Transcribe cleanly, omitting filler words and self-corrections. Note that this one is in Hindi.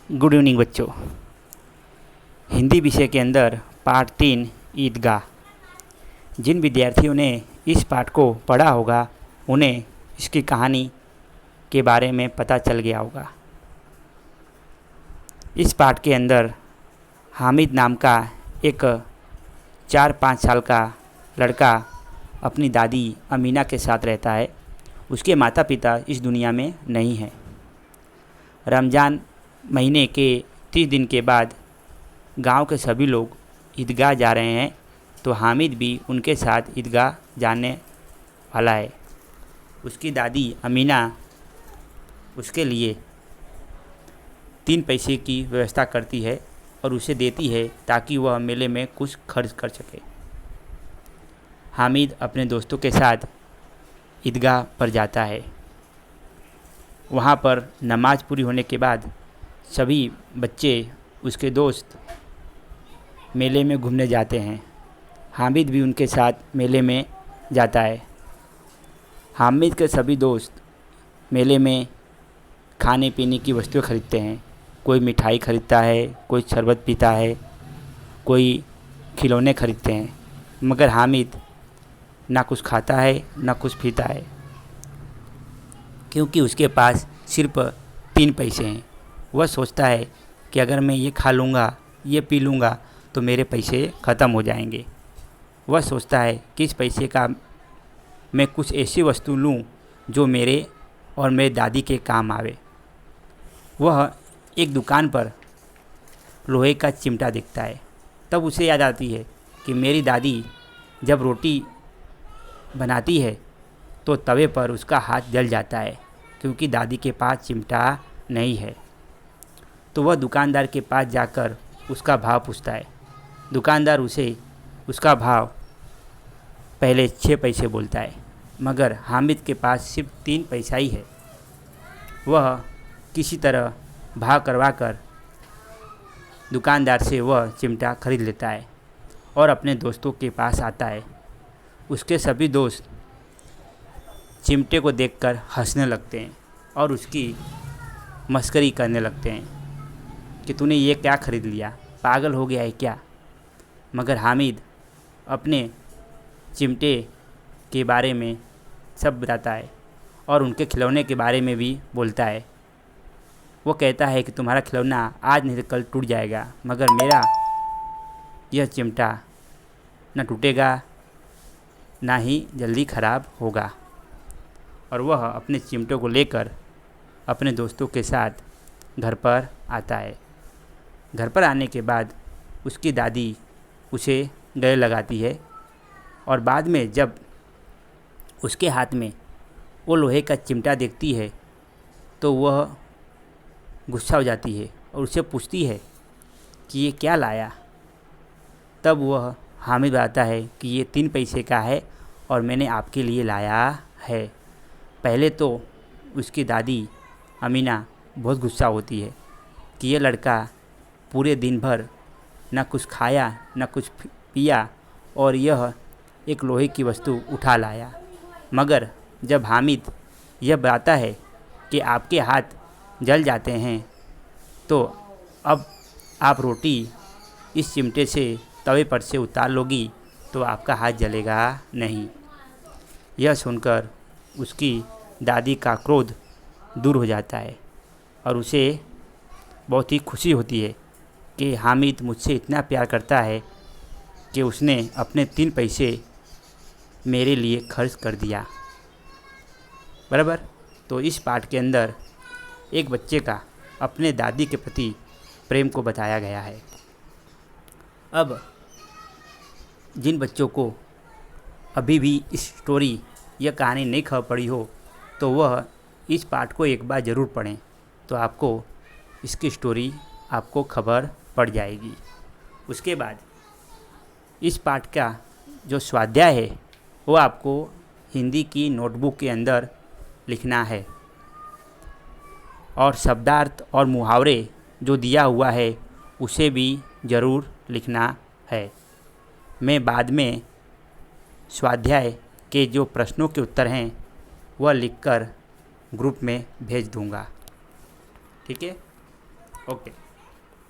गुड इवनिंग बच्चों। हिंदी विषय के अंदर पाठ 3 ईदगाह। जिन विद्यार्थियों ने इस पाठ को पढ़ा होगा उन्हें इसकी कहानी के बारे में पता चल गया होगा। इस पाठ के अंदर हामिद नाम का एक 4-5 साल का लड़का अपनी दादी अमीना के साथ रहता है। उसके माता पिता इस दुनिया में नहीं हैं। रमज़ान महीने के 30 दिन के बाद गांव के सभी लोग ईदगाह जा रहे हैं, तो हामिद भी उनके साथ ईदगाह जाने वाला है। उसकी दादी अमीना उसके लिए 3 पैसे की व्यवस्था करती है और उसे देती है ताकि वह मेले में कुछ खर्च कर सके। हामिद अपने दोस्तों के साथ ईदगाह पर जाता है। वहाँ पर नमाज पूरी होने के बाद सभी बच्चे, उसके दोस्त मेले में घूमने जाते हैं। हामिद भी उनके साथ मेले में जाता है। हामिद के सभी दोस्त मेले में खाने पीने की वस्तुएं खरीदते हैं। कोई मिठाई खरीदता है, कोई शरबत पीता है, कोई खिलौने खरीदते हैं, मगर हामिद ना कुछ खाता है ना कुछ पीता है, क्योंकि उसके पास सिर्फ 3 पैसे हैं। वह सोचता है कि अगर मैं ये खा लूँगा, ये पी लूँगा तो मेरे पैसे ख़त्म हो जाएंगे। वह सोचता है कि इस पैसे का मैं कुछ ऐसी वस्तु लूँ जो मेरे और मेरे दादी के काम आवे। वह एक दुकान पर लोहे का चिमटा देखता है। तब उसे याद आती है कि मेरी दादी जब रोटी बनाती है तो तवे पर उसका हाथ जल जाता है, क्योंकि दादी के पास चिमटा नहीं है। तो वह दुकानदार के पास जाकर उसका भाव पूछता है। दुकानदार उसे उसका भाव पहले 6 पैसे बोलता है, मगर हामिद के पास सिर्फ 3 पैसा ही है। वह किसी तरह भाव करवा कर दुकानदार से वह चिमटा खरीद लेता है और अपने दोस्तों के पास आता है। उसके सभी दोस्त चिमटे को देखकर हंसने लगते हैं और उसकी मस्करी करने लगते हैं कि तूने ये क्या खरीद लिया, पागल हो गया है क्या। मगर हामिद अपने चिमटे के बारे में सब बताता है और उनके खिलौने के बारे में भी बोलता है। वो कहता है कि तुम्हारा खिलौना आज नहीं तो कल टूट जाएगा, मगर मेरा यह चिमटा न टूटेगा ना ही जल्दी ख़राब होगा। और वह अपने चिमटों को लेकर अपने दोस्तों के साथ घर पर आता है। घर पर आने के बाद उसकी दादी उसे गले लगाती है और बाद में जब उसके हाथ में वो लोहे का चिमटा देखती है तो वह गुस्सा हो जाती है और उससे पूछती है कि ये क्या लाया। तब वह हामिद बताता है कि ये 3 पैसे का है और मैंने आपके लिए लाया है। पहले तो उसकी दादी अमीना बहुत गुस्सा होती है कि ये लड़का पूरे दिन भर न कुछ खाया न कुछ पिया और यह एक लोहे की वस्तु उठा लाया। मगर जब हामिद यह बताता है कि आपके हाथ जल जाते हैं तो अब आप रोटी इस चिमटे से तवे पर से उतार लोगी तो आपका हाथ जलेगा नहीं। यह सुनकर उसकी दादी का क्रोध दूर हो जाता है और उसे बहुत ही खुशी होती है कि हामिद मुझसे इतना प्यार करता है कि उसने अपने 3 पैसे मेरे लिए खर्च कर दिया। बराबर। तो इस पाठ के अंदर एक बच्चे का अपने दादी के प्रति प्रेम को बताया गया है। अब जिन बच्चों को अभी भी इस स्टोरी या कहानी नहीं खबर पड़ी हो तो वह इस पाठ को एक बार ज़रूर पढ़ें, तो आपको इसकी स्टोरी आपको खबर पड़ जाएगी। उसके बाद इस पाठ का जो स्वाध्याय है वो आपको हिंदी की नोटबुक के अंदर लिखना है और शब्दार्थ और मुहावरे जो दिया हुआ है उसे भी ज़रूर लिखना है। मैं बाद में स्वाध्याय के जो प्रश्नों के उत्तर हैं वह लिखकर ग्रुप में भेज दूंगा। ठीक है। ओके।